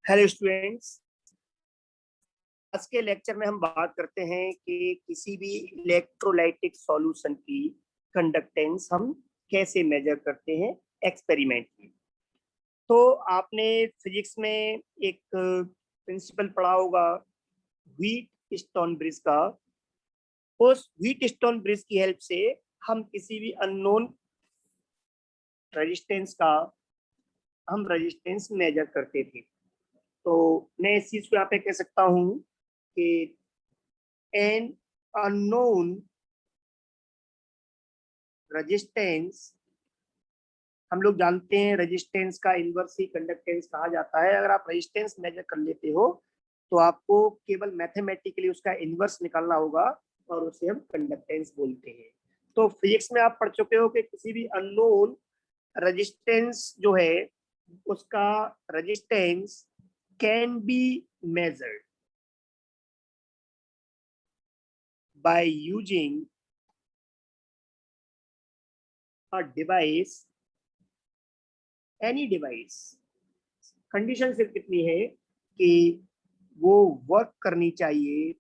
Hello students, आज के lecture में हम बात करते हैं कि किसी भी इलेक्ट्रोलाइटिक सॉल्यूशन की कंडक्टेंस हम कैसे मेजर करते हैं एक्सपेरिमेंट में। तो आपने फिजिक्स में एक प्रिंसिपल पढ़ा होगा व्हीट स्टोन ब्रिज का। उस व्हीट स्टोन ब्रिज की हेल्प से हम किसी भी अननोन रेजिस्टेंस का हम रेजिस्टेंस मेजर करते थे। तो मैं इस चीज को यहाँ पे कह सकता हूँ कि एन अननोन रेजिस्टेंस, हम लोग जानते हैं रेजिस्टेंस का इनवर्स ही कंडक्टेंस कहा जाता है। अगर आप रेजिस्टेंस मेजर कर लेते हो तो आपको केवल मैथमेटिकली उसका इनवर्स निकालना होगा और उसे हम कंडक्टेंस बोलते हैं। तो फिजिक्स में आप पढ़ चुके हो कि किसी भी अननोन रेजिस्टेंस जो है उसका resistance can be measured by using a device, any device। Condition सिर्फ इतनी है कि वो वर्क करनी चाहिए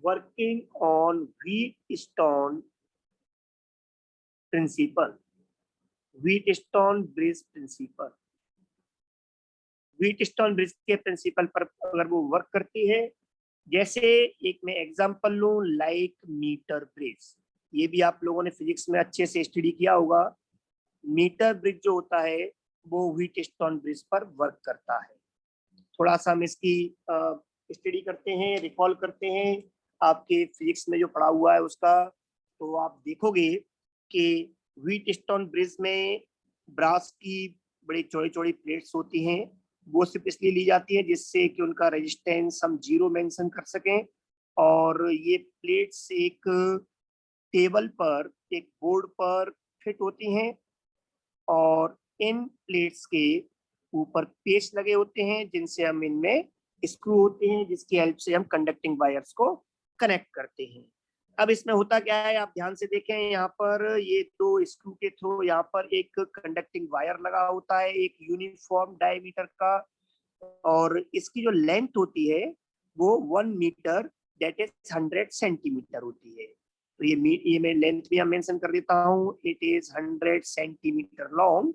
working on Wheatstone principle, Wheatstone bridge principle. Wheatstone bridge के प्रिंसिपल पर अगर वो वर्क करती है, जैसे एक मैं एग्जांपल लूं लाइक मीटर ब्रिज। ये भी आप लोगों ने फिजिक्स में अच्छे से स्टडी किया होगा। मीटर ब्रिज जो होता है वो व्हीटस्टोन ब्रिज पर वर्क करता है। थोड़ा सा हम इसकी स्टडी करते हैं, रिकॉल करते हैं आपके फिजिक्स में जो पढ़ा हुआ है उसका। तो आप देखोगे कि व्हीटस्टोन ब्रिज में ब्रास की बड़ी चौड़ी चौड़ी प्लेट्स होती हैं। वो सिर्फ इसलिए ली जाती है जिससे कि उनका रेजिस्टेंस हम 0 मेंशन कर सकें। और ये प्लेट्स एक टेबल पर, एक बोर्ड पर फिट होती हैं और इन प्लेट्स के ऊपर पेच लगे होते हैं जिनसे हम इनमें स्क्रू होते हैं, जिसकी हेल्प से हम कंडक्टिंग वायर्स को कनेक्ट करते हैं। अब इसमें होता क्या है, आप ध्यान से देखें, यहाँ पर ये दो स्क्रू के थ्रू यहाँ पर एक कंडक्टिंग वायर लगा होता है एक यूनिफॉर्म डायमीटर का, और इसकी जो लेंथ होती है वो 1 मीटर, दैट इज 100 सेंटीमीटर होती है। तो ये मैं लेंथ भी मेंशन कर देता हूँ, इट इज 100 सेंटीमीटर लॉन्ग।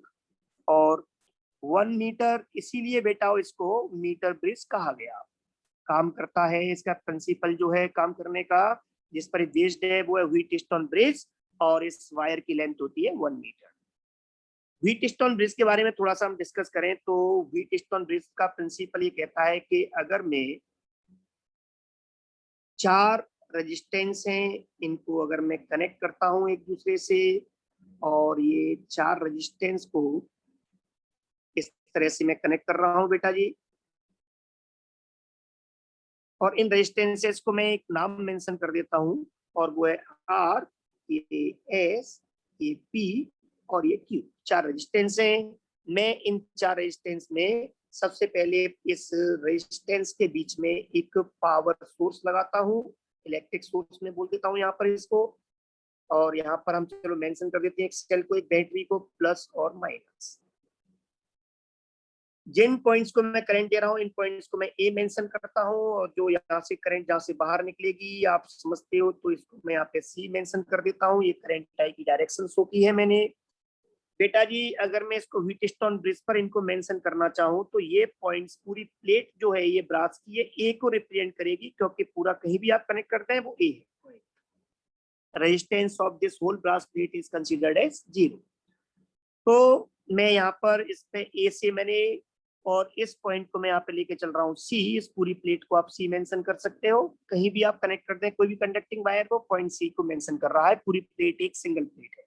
और 1 मीटर इसीलिए बेटा इसको मीटर ब्रिज कहा गया। काम करता है, इसका प्रिंसिपल जो है काम करने का जिस पर बेस्ड है वो है व्हीटस्टोन ब्रिज, और इस वायर की लेंथ होती है 1 मीटर। व्हीटस्टोन ब्रिज के बारे में थोड़ा सा हम डिस्कस करें तो व्हीटस्टोन ब्रिज का प्रिंसिपल ये कहता है कि अगर मैं 4 रेजिस्टेंस हैं, इनको अगर मैं कनेक्ट करता हूं एक दूसरे से, और ये 4 रेजिस्टेंस को इस तरह से मैं कनेक्ट कर रहा हूं बेटा जी, और इन रेजिस्टेंसेस को मैं एक नाम मेंशन कर देता हूं और वो है आर, ये एस, ये पी और ये क्यू। 4 रेजिस्टेंस हैं। मैं इन 4 रेजिस्टेंस में सबसे पहले इस रेजिस्टेंस के बीच में एक पावर सोर्स लगाता हूं, इलेक्ट्रिक सोर्स में बोल देता हूं यहाँ पर इसको। और यहाँ पर हम चलो मेंशन कर देते हैं एक सेल को, एक बैटरी को, प्लस और माइनस। जिन पॉइंट्स को मैं करंट दे रहा हूँ इन पॉइंट्स को मैं ए मेंशन करता हूँ, और जो यहाँ से करंट जहाँ से बाहर निकलेगी आप समझते हो तो इसको मैं यहाँ पे सी मेंशन कर देता हूँ। ये करंट आई की डायरेक्शन शो की है मैंने। बेटा जी अगर मैं इसको व्हीटस्टोन ब्रिज पर इनको मेंशन करना चाहूँ तो ये पॉइंट्स, पूरी प्लेट जो है ये ब्रास की, ये ए को रिप्रेजेंट करेगी क्योंकि पूरा कहीं भी आप कनेक्ट करते हैं वो ए है। Resistance of this whole brass plate is considered as 0। तो मैं यहाँ पर इस पे ए से मैंने, और इस पॉइंट को मैं यहाँ पे लेके चल रहा हूँ सी। इस पूरी प्लेट को आप सी मेंशन कर सकते हो, कहीं भी आप कनेक्ट करते हैं कोई भी कंडक्टिंग वायर को, पॉइंट सी को मेंशन कर रहा है। पूरी प्लेट एक सिंगल प्लेट है।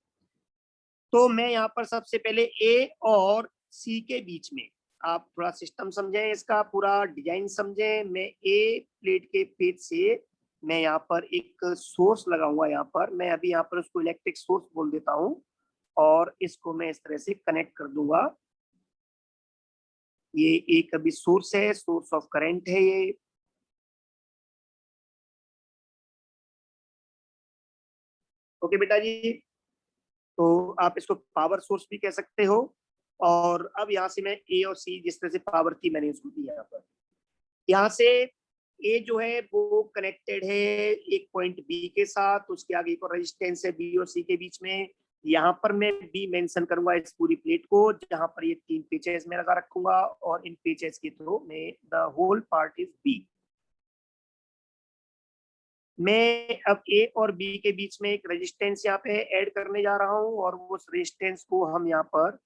तो मैं यहाँ पर सबसे पहले ए और सी के बीच में, आप थोड़ा सिस्टम समझें, इसका पूरा डिजाइन समझें। मैं ए प्लेट के पेज से मैं यहाँ पर एक सोर्स लगाऊंगा। यहाँ पर मैं अभी यहाँ पर उसको इलेक्ट्रिक सोर्स बोल देता हूँ, और इसको मैं इस तरह से कनेक्ट कर दूंगा। ये एक अभी सोर्स है, सोर्स ऑफ करंट है ये। ओके बेटा जी, तो आप इसको पावर सोर्स भी कह सकते हो। और अब यहाँ से मैं ए और सी जिस तरह से पावर थी मैंने उसको दी यहाँ पर। यहाँ से ए जो है वो कनेक्टेड है एक पॉइंट बी के साथ, उसके आगे एक और रेजिस्टेंस है बी और सी के बीच में। यहाँ पर मैं बी मेंशन करूंगा इस पूरी प्लेट को, जहां पर ये 3 पेचेस में लगा रखूंगा और इन पेचेस के थ्रू में the whole part is B. मैं अब ए और बी के बीच में एक रेजिस्टेंस यहाँ पे ऐड करने जा रहा हूँ और उस रेजिस्टेंस को हम यहाँ पर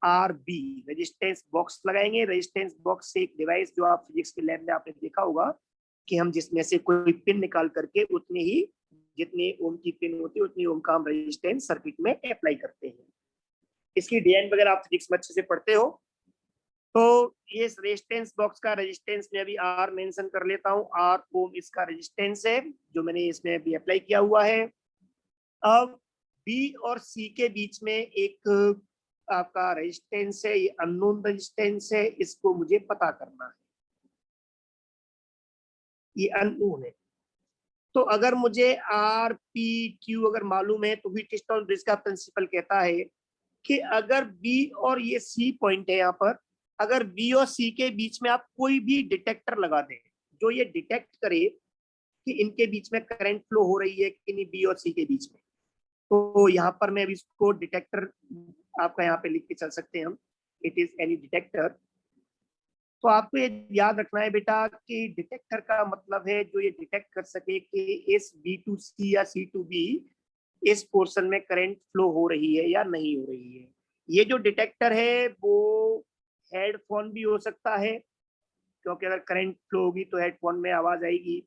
आर बी रेजिस्टेंस बॉक्स लगाएंगे। रेजिस्टेंस बॉक्स से एक डिवाइस जो आप फिजिक्स के लैब में आपने देखा होगा कि हम जिसमें से कोई पिन निकाल करके उतने ही जितनी ओम की पिन होती है उतनी ओम का हम रेजिस्टेंस सर्किट में अप्लाई करते हैं। इसकी डिजाइन वगैरह आप फिजिक्स में अच्छे से पढ़ते हो। तो ये रेजिस्टेंस बॉक्स का रेजिस्टेंस में अभी आर मेंशन कर लेता हूँ। आर ओम इसका रेजिस्टेंस है जो मैंने इसमें अभी अप्लाई किया हुआ है। अब बी और सी के बीच में एक आपका रेजिस्टेंस है, ये अननोन रेजिस्टेंस है, इसको मुझे पता करना है, ये अननोन है। तो अगर मुझे आर पी क्यू अगर मालूम है तो व्हीटस्टोन ब्रिज का प्रिंसिपल कहता है कि अगर बी और ये सी पॉइंट है यहाँ पर, अगर बी और सी के बीच में आप कोई भी डिटेक्टर लगा दें जो ये डिटेक्ट करे कि इनके बीच में करंट फ्लो हो रही है कि नहीं बी और सी के बीच में, तो यहाँ पर मैं अभी इसको डिटेक्टर आपका यहाँ पे लिख के चल सकते हैं हम, इट इज एनी डिटेक्टर। तो आपको ये याद रखना है बेटा कि डिटेक्टर का मतलब है जो ये डिटेक्ट कर सके कि इस बी टू सी या सी टू बी इस पोर्शन में करंट फ्लो हो रही है या नहीं हो रही है। ये जो डिटेक्टर है वो हेडफोन भी हो सकता है, क्योंकि अगर करंट फ्लो होगी तो हेडफोन में आवाज आएगी,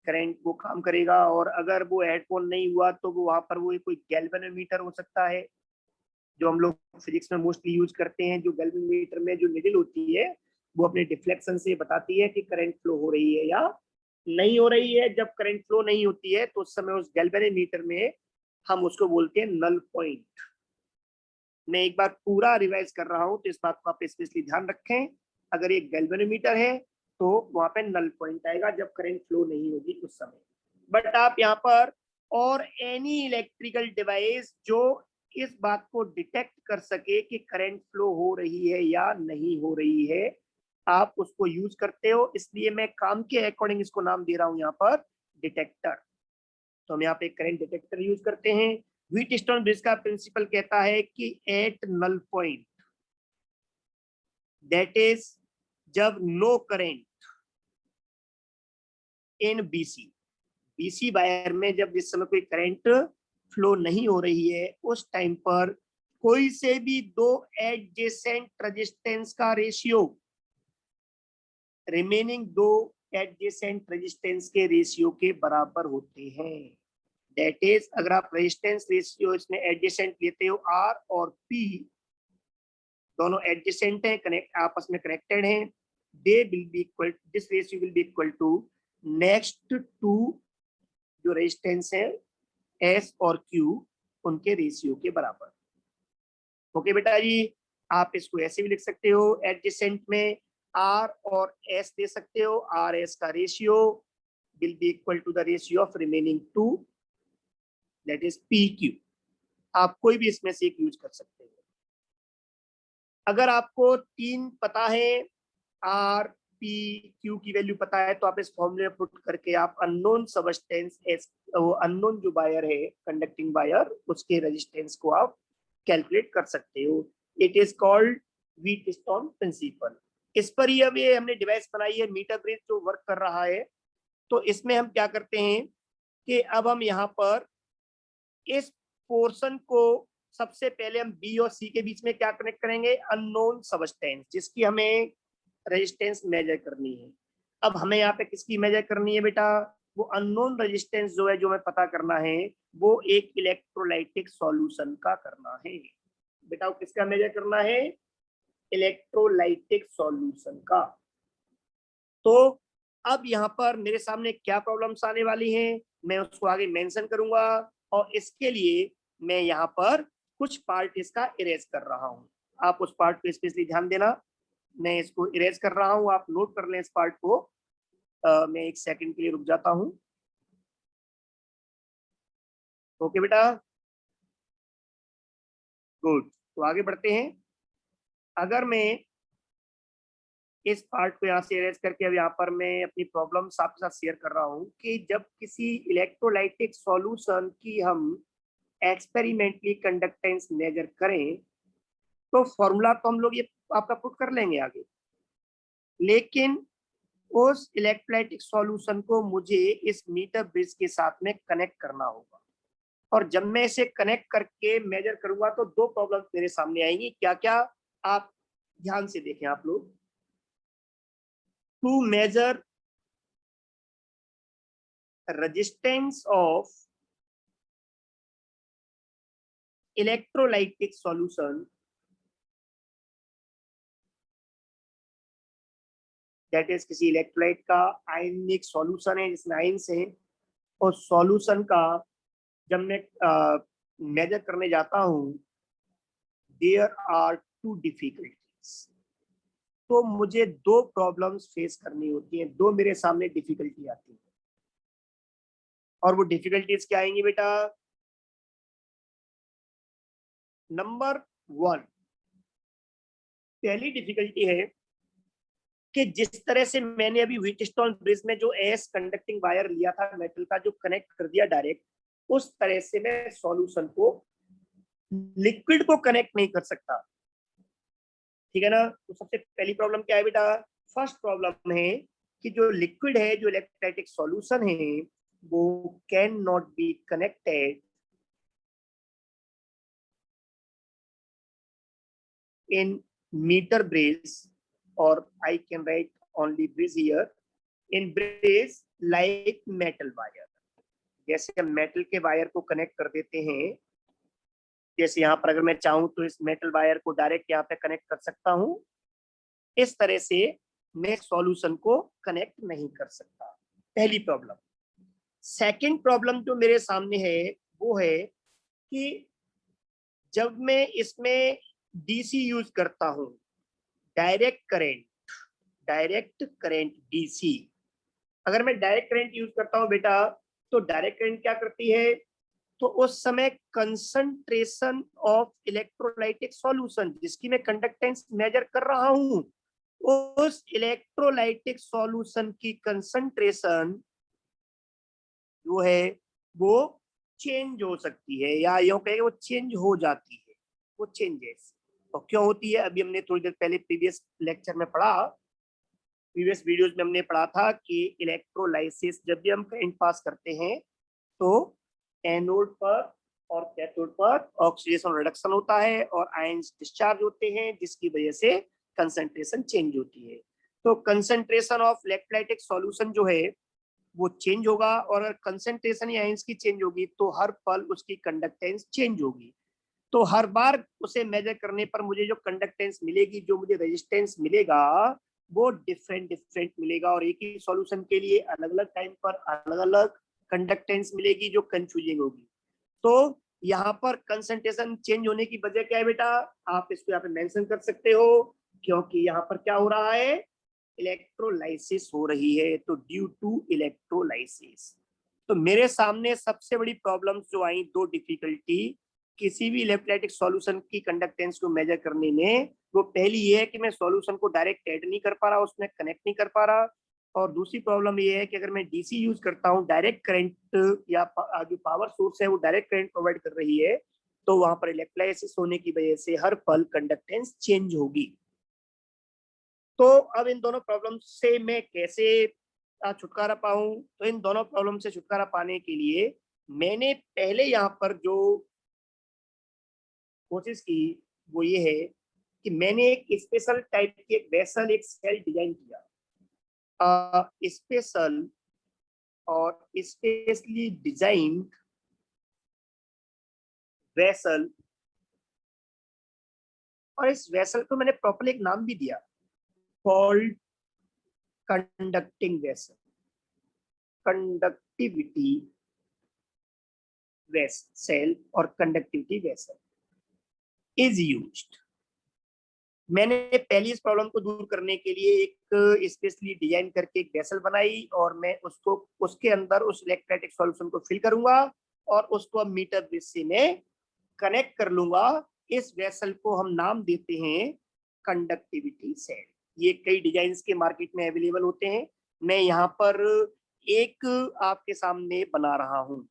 करंट वो काम करेगा। और अगर वो हेडफोन नहीं हुआ तो वो वहां पर वो कोई गैल्वेनोमीटर हो सकता है जो हम लोग फिजिक्स में मोस्टली यूज करते हैं। जो गैल्वेनोमीटर में जो निडल होती है वो अपने डिफ्लेक्शन से बताती है कि करंट फ्लो हो रही है या नहीं हो रही है। जब करंट फ्लो नहीं होती है तो उस समय उस गैल्वेनोमीटर में हम उसको बोलते हैं नल पॉइंट। मैं एक बार पूरा रिवाइज कर रहा हूं तो इस बात को आप स्पेशली ध्यान रखें। अगर एक गैल्वेनोमीटर है तो वहां पे नल पॉइंट आएगा जब करंट फ्लो नहीं होगी उस समय। बट आप यहाँ पर और एनी इलेक्ट्रिकल डिवाइस जो इस बात को डिटेक्ट कर सके कि करंट फ्लो हो रही है या नहीं हो रही है आप उसको यूज करते हो, इसलिए मैं काम के अकॉर्डिंग इसको नाम दे रहा हूं यहाँ पर डिटेक्टर। तो हम यहाँ पे करंट डिटेक्टर यूज करते हैं। व्हीटस्टोन ब्रिज का प्रिंसिपल कहता है कि at null point, that is जब no current in BC, BC wire में जब जिस समय कोई करंट फ्लो नहीं हो रही है उस टाइम पर कोई से भी दो एडजेसेंट रेजिस्टेंस का रेशियो रिमेनिंग दो एडजेसेंट रेजिस्टेंस के रेशियो के बराबर होते हैं। दैट इज अगर आप रेजिस्टेंस रेशियो इसमें एडजेसेंट लेते हो आर और पी दोनों एडजेसेंट हैं, कनेक्ट आपस में कनेक्टेड हैं, they will be equal, this ratio will be equal to next to जो रेजिस्टेंस है एस और क्यू उनके रेशियो के बराबर। ओके बेटा जी, आप इसको ऐसे भी लिख सकते हो, एडजेसेंट में आर और एस दे सकते हो, आर एस का ratio will be equal to the ratio of remaining two that is P Q. आप कोई भी इसमें से एक यूज कर सकते हो। अगर आपको तीन पता है, आर पी क्यू की वैल्यू पता है, तो आप इस फॉर्मूले में पुट करके आप अननोन सबस्टेंस एस वो अननोन जो वायर है कंडक्टिंग वायर उसके रेजिस्टेंस को आप कैलकुलेट कर सकते हो। It is called Wheatstone principle. इस पर ही अब ये हमने डिवाइस बनाई है मीटर ब्रिज जो वर्क कर रहा है। तो इसमें हम क्या करते हैं कि अब हम यहाँ पर इस पोर्शन को सबसे पहले हम बी और सी के बीच में क्या कनेक्ट करेंगे, अननोन सबस्टेंस जिसकी हमें रेजिस्टेंस मेजर करनी है। अब हमें यहाँ पे किसकी मेजर करनी है बेटा, वो अननोन रेजिस्टेंस जो है जो हमें पता करना है वो एक इलेक्ट्रोलाइटिक सॉल्यूशन का करना है। बेटा वो किसका मेजर करना है, इलेक्ट्रोलाइटिक सॉल्यूशन का। तो अब यहाँ पर मेरे सामने क्या प्रॉब्लम्स आने वाली हैं मैं उसको आगे मेंशन करूंगा और इसके लिए मैं यहाँ पर कुछ पार्ट इसका इरेज कर रहा हूँ। आप उस पार्ट पे स्पेशली ध्यान देना, मैं इसको इरेज कर रहा हूँ, आप नोट कर लें इस पार्ट को। मैं एक सेकंड के लिए रुक जाता हूँ। ओके बेटा, गुड। तो आगे बढ़ते हैं। अगर मैं इस पार्ट को यहाँ से इरेज करके अब यहाँ पर मैं अपनी प्रॉब्लम आपके साथ शेयर कर रहा हूँ कि जब किसी इलेक्ट्रोलाइटिक सॉल्यूशन की हम एक्सपेरिमेंटली कंडक्टेंस मेजर करें तो फॉर्मूला तो हम लोग ये आपका पुट कर लेंगे आगे, लेकिन उस इलेक्ट्रोलाइटिक सॉल्यूशन को मुझे इस मीटर ब्रिज के साथ में कनेक्ट करना होगा। और जब मैं इसे कनेक्ट करके मेजर करूंगा तो दो प्रॉब्लम मेरे सामने आएंगी। क्या क्या, आप ध्यान से देखें आप लोग। To measure resistance of electrolytic solution that is किसी इलेक्ट्रोलाइट का आयनिक सॉल्यूशन है जिसमें आयन्स हैं, और सॉल्यूशन का जब मैं मेजर करने जाता हूं देयर आर टू डिफिकल्टीज, तो मुझे दो प्रॉब्लम्स फेस करनी होती हैं, दो मेरे सामने डिफिकल्टी आती है। और वो डिफिकल्टीज क्या आएंगी बेटा? नंबर 1, पहली डिफिकल्टी है कि जिस तरह से मैंने अभी व्हीटस्टोन ब्रिज में जो एस कंडक्टिंग वायर लिया था मेटल का, जो कनेक्ट कर दिया डायरेक्ट, उस तरह से मैं सॉल्यूशन को लिक्विड को कनेक्ट नहीं कर सकता। ठीक है ना? तो सबसे पहली प्रॉब्लम क्या है बेटा? फर्स्ट प्रॉब्लम है कि जो लिक्विड है, जो इलेक्ट्रोलाइटिक सॉल्यूशन है, वो can not be connected in meter bridge, और I can write only bridge here, in bridge like metal wire. जैसे हम मेटल के वायर को कनेक्ट कर देते हैं, जैसे यहाँ पर अगर मैं चाहूं तो इस मेटल वायर को डायरेक्ट यहाँ पे कनेक्ट कर सकता हूं, इस तरह से मैं सॉल्यूशन को कनेक्ट नहीं कर सकता। पहली प्रॉब्लम। सेकंड प्रॉब्लम जो मेरे सामने है वो है कि जब मैं इसमें डीसी यूज करता हूं, डायरेक्ट करंट डीसी, अगर मैं डायरेक्ट करंट यूज करता हूं बेटा, तो डायरेक्ट करंट क्या करती है? तो उस समय कंसंट्रेशन ऑफ इलेक्ट्रोलाइटिक सॉल्यूशन जिसकी मैं कंडक्टेंस मेजर कर रहा हूं, उस इलेक्ट्रोलाइटिक सॉल्यूशन की कंसंट्रेशन जो है वो चेंज हो सकती है, या यूं कहें वो चेंज हो जाती है। वो चेंजेस तो क्यों होती है? अभी हमने थोड़ी देर पहले प्रीवियस लेक्चर में पढ़ा, प्रीवियस वीडियोस में हमने पढ़ा था कि इलेक्ट्रोलाइसिस, जब भी हम करंट पास करते हैं तो एनोड पर और कैथोड पर ऑक्सीडेशन रिडक्शन होता है और आयंस डिस्चार्ज होते हैं, जिसकी वजह से कंसंट्रेशन चेंज होती है। तो कंसंट्रेशन ऑफ इलेक्ट्रोलाइटिक सॉल्यूशन जो है वो चेंज होगा, और अगर कंसंट्रेशन या आयंस की चेंज होगी तो हर पल उसकी कंडक्टेंस चेंज होगी। तो हर बार उसे मेजर करने पर मुझे जो कंडक्टेंस मिलेगी, जो मुझे रेजिस्टेंस मिलेगा, वो डिफरेंट मिलेगा, और एक ही सॉल्यूशन के लिए अलग अलग टाइम पर अलग अलग कंडक्टेंस मिलेगी जो कंफ्यूजिंग होगी। तो यहाँ पर कंसंट्रेशन चेंज होने की वजह क्या है बेटा? आप इसको यहाँ पे मेंशन कर सकते हो, क्योंकि यहाँ पर क्या हो रहा है? इलेक्ट्रोलाइसिस हो रही है। तो ड्यू टू इलेक्ट्रोलाइसिस, तो मेरे सामने सबसे बड़ी प्रॉब्लम्स जो आई, दो डिफिकल्टी किसी भी इलेक्ट्रोलाइटिक सॉल्यूशन की कंडक्टेंस को मेजर करने में, वो पहली ये है कि मैं सॉल्यूशन को डायरेक्ट ऐड नहीं कर पा रहा, उसमें कनेक्ट नहीं कर पा रहा, और दूसरी प्रॉब्लम ये है कि अगर मैं डीसी यूज करता हूँ, डायरेक्ट करंट या जो पावर सोर्स है वो डायरेक्ट करंट प्रोवाइड कर रही है, तो वहां पर इलेक्ट्रोलाइसिस होने की वजह से हर पल कंडक्टेंस चेंज होगी। तो अब इन दोनों प्रॉब्लम से मैं कैसे छुटकारा पाऊं? तो इन दोनों प्रॉब्लम से छुटकारा पाने के लिए मैंने पहले यहाँ पर जो कोशिश की वो ये है कि मैंने एक स्पेशल टाइप की एक वेसल, एक सेल डिजाइन किया, स्पेशल और स्पेशली डिजाइंड वेसल, और इस वेसल को मैंने प्रॉपर्ली एक नाम भी दिया, called conducting vessel, conductivity vessel और कंडक्टिविटी वेसल इज यूज्ड। मैंने पहली इस प्रॉब्लम को दूर करने के लिए एक स्पेशली डिजाइन करके एक वेसल बनाई, और मैं उसको उसके अंदर उस इलेक्ट्रोलाइटिक सॉल्यूशन को फिल करूंगा और उसको अब मीटर ब्रिज से मैं कनेक्ट कर लूंगा। इस वेसल को हम नाम देते हैं कंडक्टिविटी सेल। ये कई डिजाइन के मार्केट में अवेलेबल होते हैं। मैं यहाँ पर एक आपके सामने बना रहा हूँ।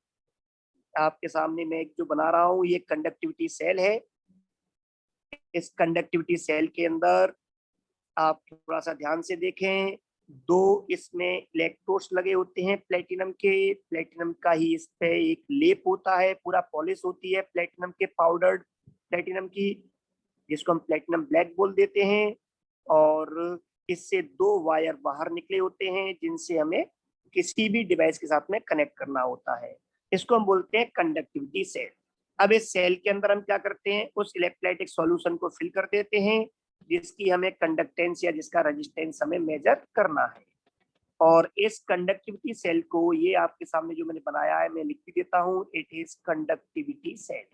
आपके सामने मैं एक जो बना रहा हूँ ये कंडक्टिविटी सेल है। इस कंडक्टिविटी सेल के अंदर आप थोड़ा सा ध्यान से देखें, दो इसमें इलेक्ट्रोड्स लगे होते हैं प्लेटिनम के। प्लेटिनम का ही इस पे एक लेप होता है, पूरा पॉलिश होती है प्लेटिनम के, पाउडर्ड प्लेटिनम की, जिसको हम प्लेटिनम ब्लैक बोल देते हैं। और इससे दो वायर बाहर निकले होते हैं जिनसे हमें किसी भी डिवाइस के साथ में कनेक्ट करना होता है। इसको हम बोलते हैं कंडक्टिविटी सेल। अब इस सेल के अंदर हम क्या करते हैं, उस इलेक्ट्रोलाइटिक सॉल्यूशन को फिल कर देते हैं जिसकी हमें कंडक्टेंस या जिसका रेजिस्टेंस हमें मेजर करना है। और इस कंडक्टिविटी सेल को, ये आपके सामने जो मैंने बनाया है मैं लिख भी देता हूँ, इट इज कंडक्टिविटी सेल।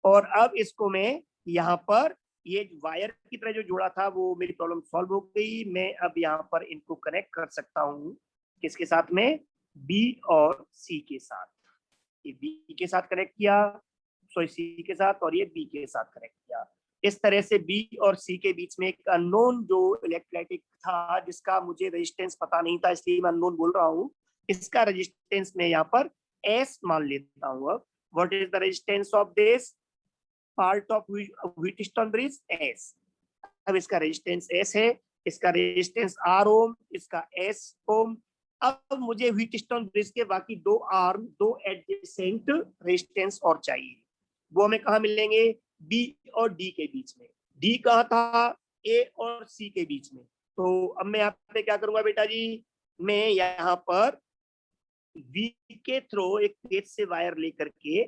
और अब इसको मैं यहाँ पर ये वायर की तरह जो जोड़ा था वो मेरी प्रॉब्लम सॉल्व हो गई। मैं अब यहाँ पर इनको कनेक्ट कर सकता हूँ किसके साथ में, बी और सी के साथ। ये बी के साथ कनेक्ट किया, सॉरी सी के साथ, और ये बी के साथ कनेक्ट किया। इस तरह से बी और सी के बीच में एक अननोन जो इलेक्ट्रोलाइटिक था जिसका मुझे रेजिस्टेंस पता नहीं था, इसलिए मैं अननोन बोल रहा हूँ, इसका रेजिस्टेंस मैं यहाँ पर एस मान लेता हूँ। अब what is the resistance of this part of Wheatstone bridge, S. अब इसका रेजिस्टेंस एस है, इसका रेजिस्टेंस आर ओम, इसका एस ओम। अब मुझे व्हीटस्टोन ब्रिज के बाकी दो आर्म, दो एडजेसेंट रेजिस्टेंस और चाहिए। वो हमें कहाँ मिलेंगे, बी और डी के बीच में। डी कहाँ था, ए और सी के बीच में। तो अब मैं यहाँ पे क्या करूंगा बेटा जी, मैं यहाँ पर वी के थ्रू एक पेज से वायर लेकर के,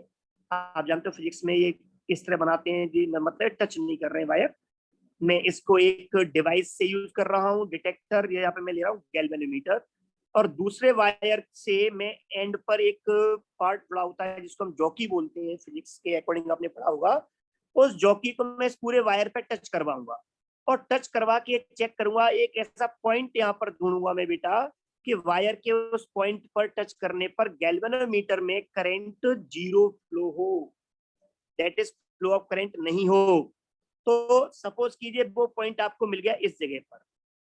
आप जानते हो फिजिक्स में ये इस तरह बनाते हैं जी, मतलब टच नहीं कर रहे हैं वायर। मैं इसको एक डिवाइस से यूज कर रहा हूँ, डिटेक्टर, यहाँ पे मैं ले रहा हूँ गैल्वेनोमीटर। और दूसरे वायर से मैं एंड पर एक पार्ट पड़ा होता है जिसको हम जॉकी बोलते हैं, फिजिक्स के अकॉर्डिंग आपने पढ़ा होगा। उस जॉकी को मैं इस पूरे वायर पे टच करवाऊंगा और टच करवा के चेक करूंगा, एक ऐसा पॉइंट यहाँ पर ढूंढूंगा मैं बेटा कि वायर के उस पॉइंट पर टच करने पर गैल्वेनोमीटर में करंट जीरो फ्लो हो, that is flow of current नहीं हो। तो सपोज कीजिए वो पॉइंट आपको मिल गया इस जगह पर,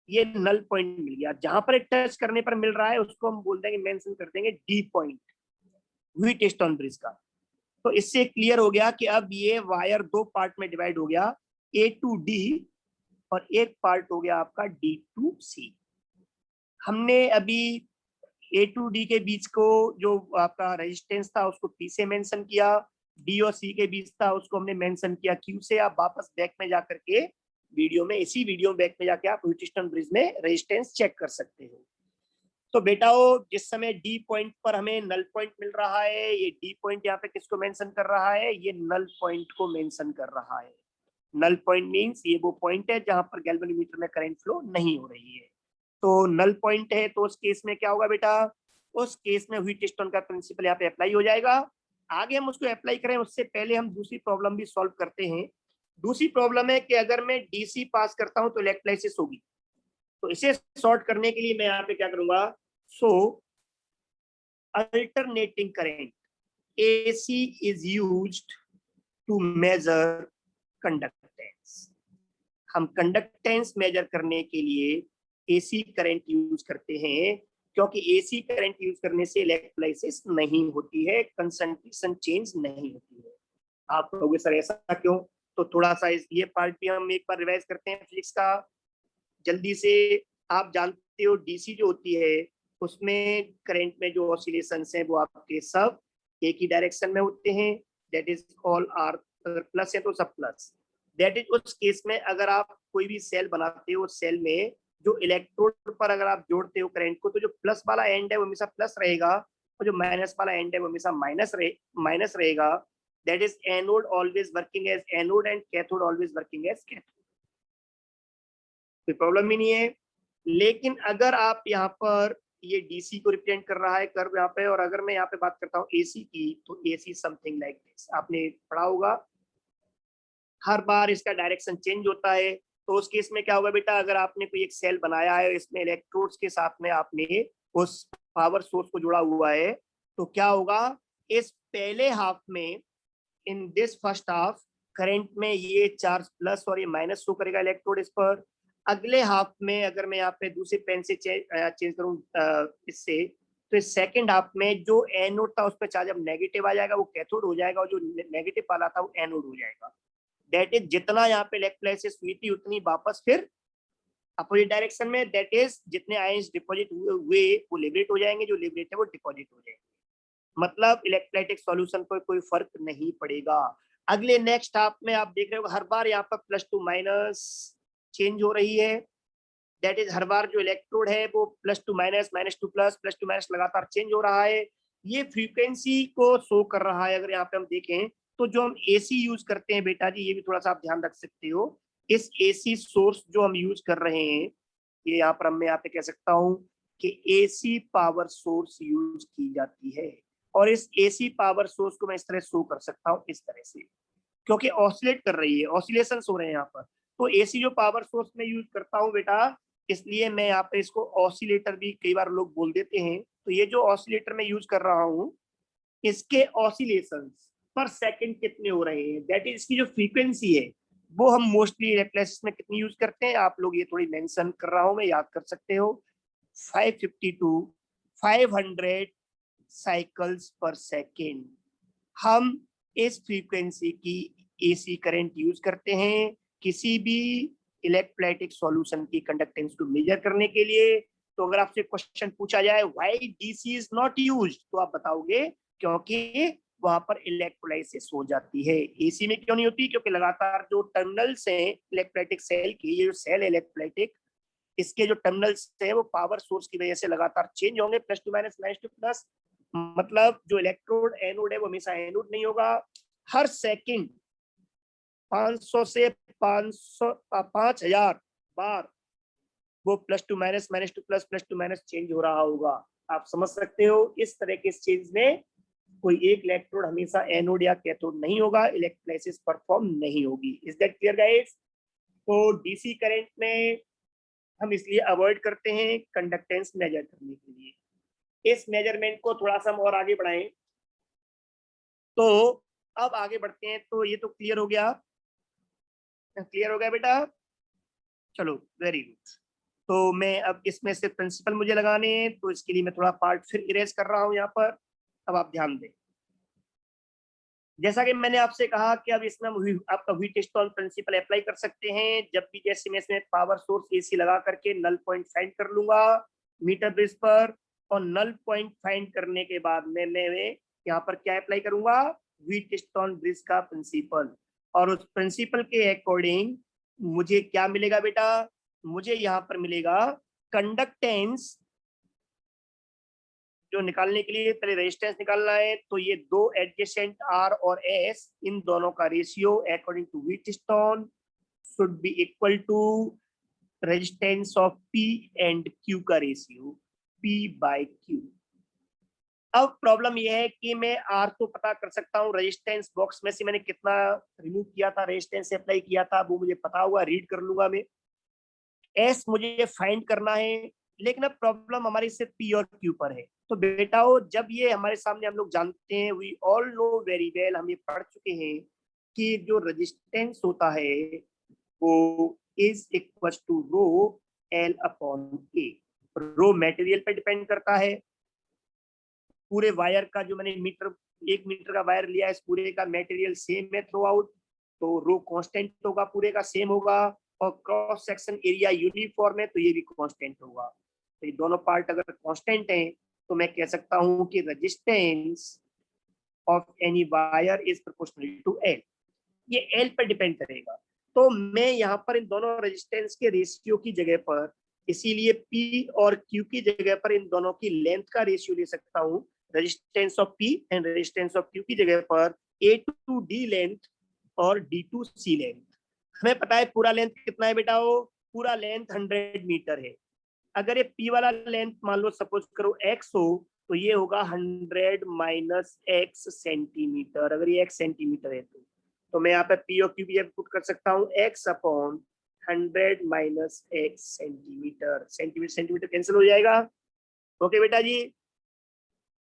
ये नल पॉइंट मिल गया, जहां पर टच करने पर मिल रहा है उसको हम बोल देंगे, मेंशन कर देंगे डी पॉइंट व्हीटस्टोन ब्रिज का। तो इससे क्लियर हो गया कि अब ये वायर दो पार्ट में डिवाइड हो गया, ए टू डी और एक पार्ट हो गया आपका डी टू सी। हमने अभी ए टू डी के बीच को जो आपका रेजिस्टेंस था उसको पी से मेंशन किया, डी और सी के बीच था उसको हमने मेंशन किया क्यू से। आप वापस बैक में जाकर के वीडियो में, इसी वीडियो में बैक में जाके आप व्हीटस्टोन ब्रिज में रेजिस्टेंस चेक कर सकते हो। तो बेटाओ जिस समय डी पॉइंट पर हमें नल पॉइंट मिल रहा है, ये डी पॉइंट यहाँ पे किसको मेंशन कर रहा है, ये नल पॉइंट को मेंशन कर रहा है। नल पॉइंट मींस ये वो पॉइंट है जहां पर गैल्वेनोमीटर में करंट फ्लो नहीं हो रही है। तो नल पॉइंट है, तो उस केस में क्या होगा बेटा, उस केस में व्हीटस्टोन का प्रिंसिपल यहाँ पे अप्लाई हो जाएगा। आगे हम उसको अप्लाई करें उससे पहले हम दूसरी प्रॉब्लम भी सॉल्व करते हैं। दूसरी प्रॉब्लम है कि अगर मैं डीसी पास करता हूं तो इलेक्ट्रोलाइसिस होगी। तो इसे सॉर्ट करने के लिए मैं यहाँ पे क्या करूंगा, so alternating current AC is used to measure conductance. हम कंडक्टेंस मेजर करने के लिए एसी करंट यूज करते हैं, क्योंकि एसी करंट यूज करने से इलेक्ट्रोलाइसिस नहीं होती है, कंसंट्रेशन चेंज नहीं होती है। आप कहोगे सर ऐसा क्यों, तो थोड़ा सा ये पार्ट भी हम एक बार रिवाइज करते हैं फिजिक्स का जल्दी से। आप जानते हो डीसी जो होती है उसमें करंट में जो ऑसिलेशंस हैं वो आपके सब एक ही डायरेक्शन में होते हैं, दैट इज ऑल आर, अगर प्लस है तो सब प्लस। दैट इज उस केस में अगर आप कोई भी सेल बनाते हो, सेल में जो इलेक्ट्रोड पर अगर आप जोड़ते हो करंट को, तो जो प्लस वाला एंड है वो हमेशा प्लस रहेगा और जो माइनस वाला एंड है वो हमेशा माइनस रहेगा। That is anode always working as anode and cathode always working as cathode. कोई प्रॉब्लम ही नहीं है। लेकिन अगर आप यहाँ पर ये डीसी को रिप्रेजेंट कर रहा है कर्व यहाँ पे, और अगर मैं यहाँ पे बात करता हूँ एसी की, तो एसी समथिंग लाइक दिस, आपने पढ़ा होगा हर बार इसका डायरेक्शन चेंज होता है। तो उस केस में क्या होगा बेटा, अगर आपने कोई एक सेल बनाया है, इसमें इलेक्ट्रोड्स के साथ में आपने उस पावर सोर्स को जोड़ा हुआ है, तो क्या होगा, इस पहले हाफ में, in this first half, current में ये चार्ज प्लस और ये माइनस शो करेगा इलेक्ट्रोड इस पर। अगले हाफ में अगर मैं यहाँ पे दूसरे पेन से चेंज करूँ इससे, तो इस सेकंड हाफ में जो एनोड था उस पर चार्ज अब नेगेटिव आ जाएगा, वो कैथोड हो जाएगा, और जो नेगेटिव वाला था वो एनोड हो जाएगा। दैट इज जितना यहाँ पे इलेक्ट्रोलाइसिस हुई थी उतनी वापस फिर अपोजिट डायरेक्शन में, दैट इज जितने आयंस डिपॉजिट हुए वो लिबरेट हो जाएंगे, जो लिबरेट है वो डिपॉजिट हो जाएंगे। मतलब इलेक्ट्रोलाइटिक सॉल्यूशन को कोई फर्क नहीं पड़ेगा। अगले नेक्स्ट हाफ में आप देख रहे हो हर बार यहाँ पर प्लस टू माइनस चेंज हो रही है। दैट इज हर बार जो इलेक्ट्रोड है वो plus two minus, minus two plus, plus two minus लगातार चेंज हो रहा है। ये फ्रीक्वेंसी को शो कर रहा है। अगर यहाँ पे हम देखें तो जो हम एसी यूज करते हैं बेटा जी, ये भी थोड़ा सा आप ध्यान रख सकते हो। इस एसी सोर्स जो हम यूज कर रहे हैं, ये यहाँ पर मैं यहाँ पे कह सकता हूँ कि एसी पावर सोर्स यूज की जाती है। और इस एसी पावर सोर्स को मैं इस तरह शो कर सकता हूँ, इस तरह से, क्योंकि ऑसिलेट कर रही है, ऑसिलेशन हो रहे हैं यहाँ पर। तो एसी जो पावर सोर्स में यूज करता हूँ बेटा, इसलिए मैं यहाँ पे इसको ऑसिलेटर भी कई बार लोग बोल देते हैं। तो ये जो ऑसिलेटर में यूज कर रहा हूँ, इसके ऑसिलेशन पर सेकंड कितने हो रहे हैं, दैट इज इसकी जो फ्रीक्वेंसी है वो हम मोस्टली इलेक्ट्रोलाइसिस में कितनी यूज करते हैं, आप लोग ये थोड़ी मेंशन कर रहा हूँ मैं, याद कर सकते हो। 550 टू 500 साइकिल्स पर सेकेंड हम इस फ्रीक्वेंसी की एसी करंट यूज करते हैं किसी भी इलेक्ट्रोलाइटिक सॉल्यूशन की कंडक्टेंस को मेजर करने के लिए। तो अगर आपसे क्वेश्चन पूछा जाए why DC is not used, तो आप बताओगे क्योंकि वहां पर इलेक्ट्रोलाइसिस हो जाती है। एसी में क्यों नहीं होती, क्योंकि लगातार जो टर्मिनल्स हैं इलेक्ट्रोलाइटिक सेल की, ये जो सेल है इलेक्ट्रोलाइटिक, इसके जो टर्मिनल्स है वो पावर सोर्स की वजह से लगातार चेंज होंगे, plus two minus, minus two plus. मतलब जो इलेक्ट्रोड एनोड है वो हमेशा एनोड नहीं होगा। हर सेकंड 500 से 500 5000 बार वो plus two minus, minus two plus, plus two minus change हो रहा होगा। आप समझ सकते हो इस तरह के चेंज में कोई एक इलेक्ट्रोड हमेशा एनोड या कैथोड नहीं होगा, इलेक्ट्रोलाइसिस परफॉर्म नहीं होगी। Is that clear guys? तो डीसी करंट में हम इसलिए अवॉइड करते हैं कंडक्टेंस मेजर करने के लिए। इस मेजरमेंट को थोड़ा सा हम और आगे बढ़ाएं। तो अब आगे बढ़ते हैं। तो ये तो क्लियर हो गया, क्लियर हो गया बेटा? चलो वेरी गुड। तो मैं अब इसमें से प्रिंसिपल मुझे लगाने हैं, तो इसके लिए मैं थोड़ा पार्ट फिर इरेज कर रहा हूं यहाँ पर। अब आप ध्यान दें, जैसा कि मैंने आपसे कहा कि अब इसमें हम आपका व्हीटस्टोन प्रिंसिपल अप्लाई कर सकते हैं। जब भी जैसे मैं इसमें पावर सोर्स एसी लगा करके नल पॉइंट फाइंड कर लूंगा मीटर बेस पर, और नल पॉइंट फाइंड करने के बाद में मैं यहाँ पर क्या अप्लाई करूंगा, व्हीटस्टोन ब्रिज का प्रिंसिपल। और उस प्रिंसिपल के अकॉर्डिंग मुझे क्या मिलेगा बेटा, मुझे यहाँ पर मिलेगा कंडक्टेंस। जो निकालने के लिए पहले रेजिस्टेंस निकालना है, तो ये दो एडजेसेंट आर और एस, इन दोनों का ratio according to Wheatstone should be equal to resistance of P and Q का रेशियो, पी बाय क्यू। अब प्रॉब्लम यह है कि मैं आर तो पता कर सकता हूँ, रेजिस्टेंस बॉक्स में से मैंने कितना रिमूव किया था, रेजिस्टेंस से अप्लाई किया था, वो मुझे पता होगा, रीड कर लूंगा मैं। एस मुझे फाइंड करना है, लेकिन अब प्रॉब्लम हमारी सिर्फ पी और क्यू पर है। तो बेटाओ जब ये हमारे सामने हम लोग जानते हैं, we all know very well, हम ये पढ़ चुके हैं कि जो रेजिस्टेंस होता है वो is equal to rho L upon A. Rho material पे डिपेंड करता है। पूरे वायर का जो मैंने मीटर, 1 मीटर का वायर लिया है, इस पूरे का मटेरियल सेम है थ्रू आउट, तो रो कांस्टेंट होगा, पूरे का सेम होगा। और क्रॉस सेक्शन एरिया यूनिफॉर्म है, तो ये भी कांस्टेंट होगा। तो ये दोनों पार्ट अगर कांस्टेंट हैं, तो मैं कह सकता हूं कि resistance of any wire is proportional to L. ये एल पर डिपेंड करेगा। तो मैं यहाँ पर इन दोनों रेजिस्टेंस के रेशियो की जगह पर, इसीलिए P और Q की जगह पर इन दोनों की लेंथ का रेशियो ले सकता हूँ। Resistance of P and resistance of Q की जगह पर A टू D लेंथ और D टू C लेंथ। हमें पता है पूरा लेंथ कितना है बेटा, वो पूरा लेंथ 100 मीटर है। अगर ये P वाला लेंथ मान लो सपोज करो x हो, तो ये होगा 100 माइनस x सेंटीमीटर। अगर ये x सेंटीमीटर है तो मैं यहाँ पे P और Q भी पुट कर सकता हूँ, x upon 100 minus x centimetre. Centimetre centimetre cancel हो जाएगा। ओके बेटा जी।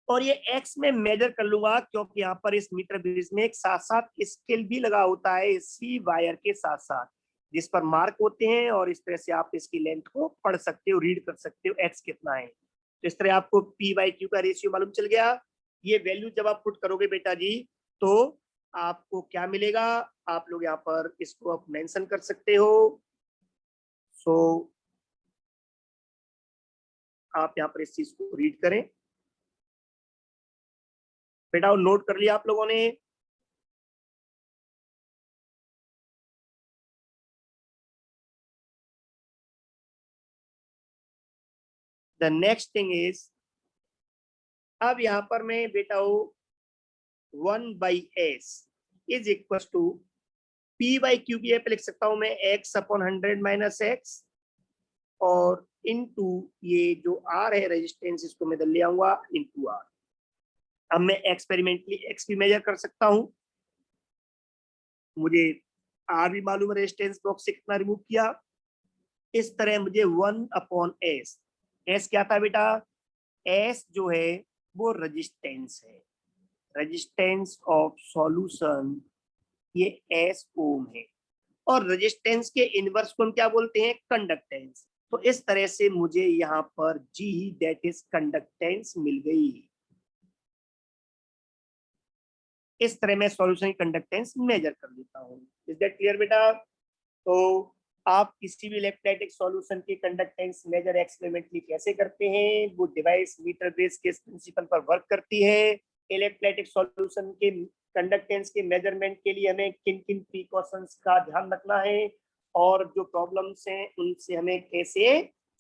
और ये एक्स में मेजर कर लूंगा क्योंकि यहाँ पर इस मीटर बेस में एक साथ साथ स्केल भी लगा होता है इसी वायर के साथ साथ, जिस पर मार्क होते हैं और इस तरह से आप इसकी लेंथ को पढ़ सकते हो, रीड कर सकते हो एक्स कितना है। तो इस तरह आपको P/Q का रेशियो मालूम चल गया। ये वैल्यू जब आप पुट करोगे बेटा जी तो आपको क्या मिलेगा, आप लोग यहाँ पर इसको आप मेंशन कर सकते हो। सो आप यहाँ पर इस चीज को रीड करें बेटा, नोट कर लिया आप लोगों ने। द नेक्स्ट थिंग इज, अब यहाँ पर मैं बेटा 1/s is equal to P/Q की लिख सकता हूं मैं x/100 माइनस एक्स और इनटू ये जो r है रेजिस्टेंस, इसको मैं इधर ले आऊंगा इनटू r। अब मैं एक्सपेरिमेंटली x भी मेजर कर सकता हूं, मुझे r भी मालूम है रेजिस्टेंस बॉक्स से कितना रिमूव किया। इस तरह मुझे 1/s, s क्या था बेटा, s जो है वो रेजिस्टेंस है, रेजिस्टेंस ऑफ सॉल्यूशन, ये s ओम है। और रेजिस्टेंस के इनवर्स को हम क्या बोलते हैं, कंडक्टेंस। तो इस तरह से मुझे यहाँ पर G दैट इज कंडक्टेंस मिल गई। इस तरह मैं सॉल्यूशन की कंडक्टेंस मेजर कर लेता हूँ। इज दैट क्लियर बेटा? तो आप किसी भी इलेक्ट्रोलाइटिक सॉल्यूशन की कंडक्टेंस मेजर एक्सपेरिमेंटली कैसे करते हैं, वो डिवाइस मीटर बेस के प्रिंसिपल पर वर्क करती है। इलेक्ट्रोलाइटिक सॉल्यूशन के कंडक्टेंस के मेजरमेंट के लिए हमें किन किन प्रिकॉशंस का ध्यान रखना है और जो प्रॉब्लम्स हैं उनसे हमें कैसे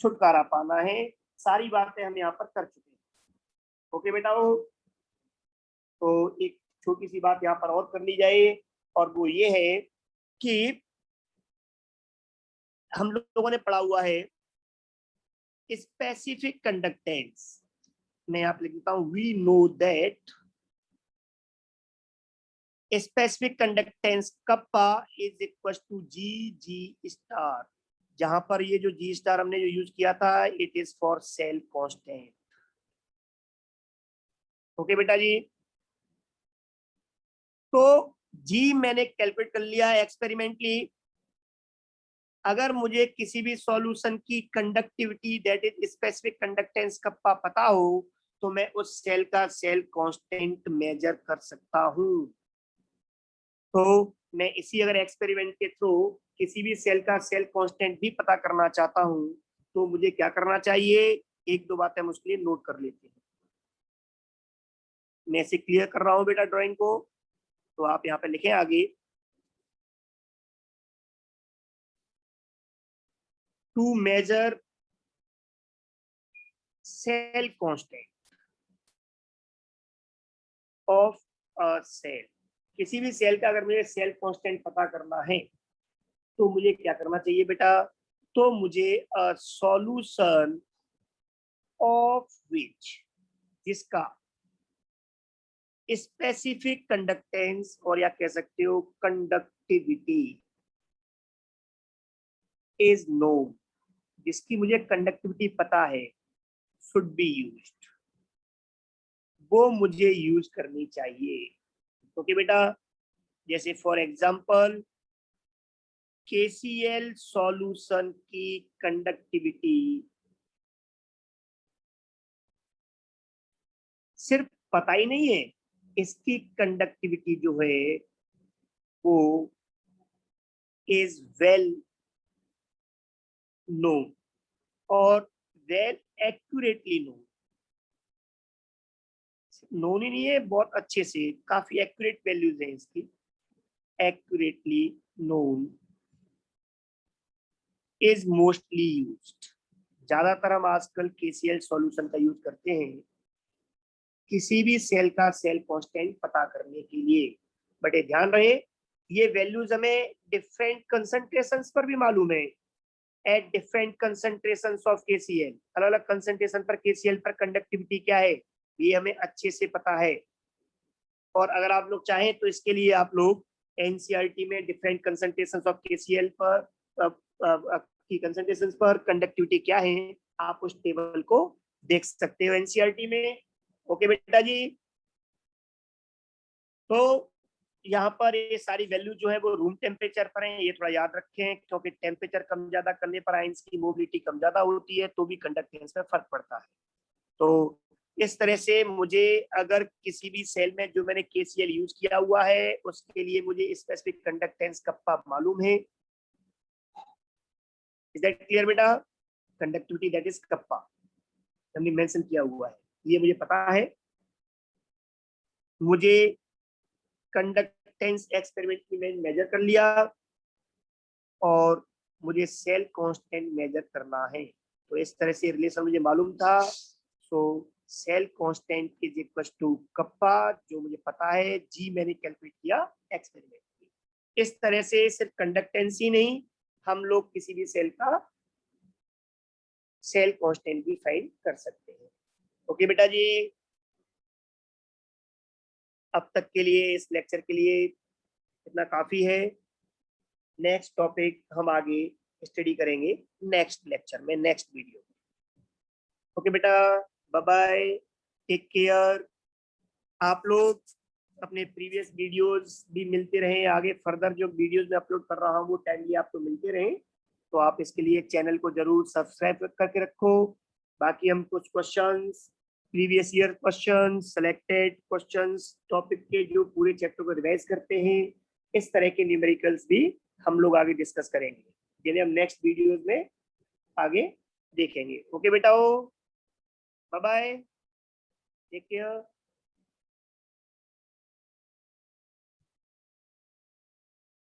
छुटकारा पाना है, सारी बातें हम यहाँ पर कर चुके हैं। ओके बेटा, तो एक छोटी सी बात यहाँ पर और कर ली जाए और वो ये है कि हम लोगों ने पढ़ा हुआ है स्पेसिफिक कंडक्टेंस। मैं यहाँ पे लिख देता हूँ, we know that specific conductance kappa is equal to G star. जहां पर ये जो जी स्टार हमने जो यूज किया था, it is for sale constant. Okay बेटा जी, तो जी मैंने कैलकुलेट कर लिया एक्सपेरिमेंटली। अगर मुझे किसी भी सॉल्यूशन की conductivity that is specific conductance kappa पता हो तो मैं उस सेल का सेल कांस्टेंट मेजर कर सकता हूं। तो मैं इसी अगर एक्सपेरिमेंट के थ्रू किसी भी सेल का सेल कांस्टेंट भी पता करना चाहता हूं तो मुझे क्या करना चाहिए, एक दो बातें हम उसके लिए नोट कर लेते हैं। मैं इसे क्लियर कर रहा हूं बेटा ड्राइंग को, तो आप यहाँ पे लिखें आगे, to measure cell constant of a cell. किसी भी सेल का अगर मुझे सेल कांस्टेंट पता करना है तो मुझे क्या करना चाहिए बेटा, तो मुझे सॉल्यूशन ऑफ विच, जिसका स्पेसिफिक कंडक्टेंस और या कह सकते हो कंडक्टिविटी इज नोन, जिसकी मुझे कंडक्टिविटी पता है, शुड बी यूज्ड, वो मुझे यूज करनी चाहिए। ओके बेटा, जैसे फॉर एग्जांपल KCl सॉल्यूशन की कंडक्टिविटी सिर्फ पता ही नहीं है, इसकी कंडक्टिविटी जो है वो इज वेल नोन और वेल एक्यूरेटली नोन। नोन ही नहीं है, बहुत अच्छे से काफी एक्यूरेट वैल्यूज हैं इसकी, accurately known is mostly used. ज्यादातर हम आजकल KCl सॉल्यूशन का यूज करते हैं किसी भी सेल का सेल कांस्टेंट पता करने के लिए। बट ये ध्यान रहे, ये वैल्यूज हमें डिफरेंट कंसंट्रेशंस पर भी मालूम है। At different concentrations of KCl, अलग अलग कंसंट्रेशन पर KCl पर कंडक्टिविटी क्या है ये हमें अच्छे से पता है। और अगर आप लोग चाहें तो इसके लिए आप लोग NCERT में डिफरेंट कंसंट्रेशंस ऑफ KCl पर की कंसंट्रेशंस पर कंडक्टिविटी क्या है, आप उस टेबल को देख सकते हो NCERT में। ओके बेटा जी। तो यहाँ पर ये सारी वैल्यू जो है वो रूम टेम्परेचर पर है, ये थोड़ा याद रखें, क्योंकि टेम्परेचर कम ज्यादा करने पर आयंस की मोबिलिटी कम ज्यादा होती है, तो भी कंडक्टेंस में फर्क पड़ता है। तो इस तरह से मुझे अगर किसी भी सेल में जो मैंने KCl यूज किया हुआ है उसके लिए मुझे स्पेसिफिक कंडक्टेंस कप्पा मालूम है। इज दैट क्लियर बेटा? कंडक्टिविटी दैट इज कप्पा हमने मेंशन किया हुआ है, ये मुझे पता है। मुझे कंडक्टेंस एक्सपेरिमेंट में मैंने मेजर कर लिया और मुझे सेल कांस्टेंट मेजर करना है, तो इस तरह से रिलेशन मुझे मालूम था। So cell constant is equal to kappa, जो मुझे पता है, जी मैंने कैलकुलेट किया एक्सपेरिमेंट में। इस तरह से सिर्फ कंडक्टेंस ही नहीं, हम लोग किसी भी सेल का सेल कांस्टेंट भी फाइंड कर सकते हैं। ओके बेटा जी, अब तक के लिए इस लेक्चर के लिए इतना काफी है। नेक्स्ट टॉपिक हम आगे स्टडी करेंगे नेक्स्ट लेक्चर में, नेक्स्ट वीडियो। ओके बेटा, बाय बाय, टेक केयर। आप लोग अपने प्रीवियस वीडियोस भी मिलते रहे, आगे फर्दर जो वीडियोस मैं अपलोड कर रहा हूँ वो टाइमली आपको मिलते रहे, तो आप इसके लिए चैनल को जरूर सब्सक्राइब करके रखो। बाकी हम कुछ questions, previous year questions, selected questions, topic के जो पूरे चैप्टर को रिवाइज करते हैं, इस तरह के न्यूमेरिकल्स भी हम लोग आगे डिस्कस करेंगे, जिन्हें हम नेक्स्ट वीडियोस में आगे देखेंगे। ओके बेटा, बाय बाय, टेक केयर।